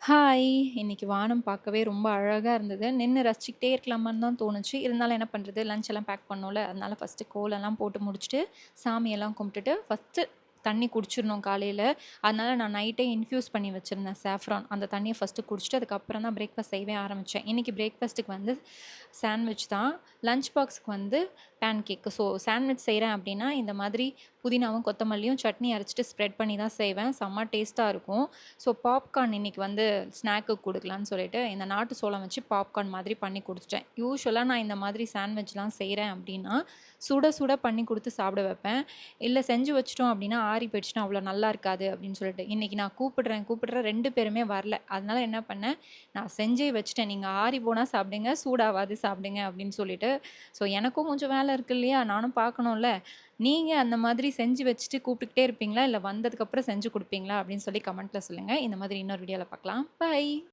Hi! இன்னைக்கு வானம் பார்க்கவே ரொம்ப அழகா இருந்தது. நின்னு ரசிச்சுக்கிட்டே இருக்கலாமான்னு தான் தோணுச்சு. இருந்தாலும் என்ன பண்றது? லஞ்ச் எல்லாம் பேக் பண்ணோம்ல. அதனால ஃபர்ஸ்ட்டு கோலம்லாம் போட்டு முடிச்சுட்டு, சாமியெல்லாம் கும்பிட்டுட்டு, ஃபர்ஸ்ட்டு தண்ணி குடிச்சிரணும் காலையில. அதனால நான் நைட்டே இன்ஃப்யூஸ் பண்ணி வச்சிருந்தேன் சாஃப்ரான். அந்த தண்ணிய ஃபர்ஸ்ட்டு குடிச்சுட்டு, அதுக்கப்புறம் தான் பிரேக்ஃபாஸ்ட் செய்யவே ஆரம்பிச்சேன். இன்னைக்கு பிரேக்ஃபாஸ்ட்டுக்கு வந்து சாண்ட்விச் தான். லஞ்ச் பாக்ஸ்க்கு வந்து பேன் கேக். ஸோ சாண்ட்விச் செய்றேன் அப்படின்னா, இந்த மாதிரி புதினாவும், கொத்தமல்லியும் சட்னி அரைச்சுட்டு ஸ்ப்ரெட் பண்ணி தான் செய்வேன். செம்ம டேஸ்ட்டா இருக்கும். ஸோ பாப்கார்ன் இன்னைக்கு வந்து ஸ்நாக்குக்கு குடுக்கலான்னு சொல்லிட்டு, இந்த நாட்டு சோளம் வச்சு பாப்கார்ன் மாதிரி பண்ணி குடுத்துட்டேன். யூசுவலா நான் இந்த மாதிரி சாண்ட்விச்லாம் செய்றேன் அப்படின்னா, சுட சுட பண்ணி குடுத்து சாப்பிட வைப்பேன். இல்ல செஞ்சு வச்சுட்டோம் அப்படின்னா, ஆறி போயிடுச்சுன்னா அவ்வளோ நல்லா இருக்காது அப்படின்னு சொல்லிட்டு, இன்னைக்கு நான் கூப்பிடுறேன் 2 பேருமே வரல. அதனால என்ன பண்ணேன், நான் செஞ்சே வச்சுட்டேன். நீங்க ஆறி போனா சாப்பிடுங்க, சூடாவாது சாப்பிடுங்க அப்படின்னு சொல்லிட்டு. ஸோ எனக்கும் கொஞ்சம் வேலை இருக்கு இல்லையா? நானும் பார்க்கணும்ல. நீங்க அந்த மாதிரி செஞ்சு வச்சுட்டு கூப்பிட்டுக்கிட்டே இருப்பீங்களா? இல்ல வந்ததுக்கப்புறம் செஞ்சு குடுப்பீங்களா? அப்படின்னு சொல்லி கமெண்ட்ல சொல்லுங்க. இந்த மாதிரி இன்னொரு வீடியோல பார்க்கலாம். பை.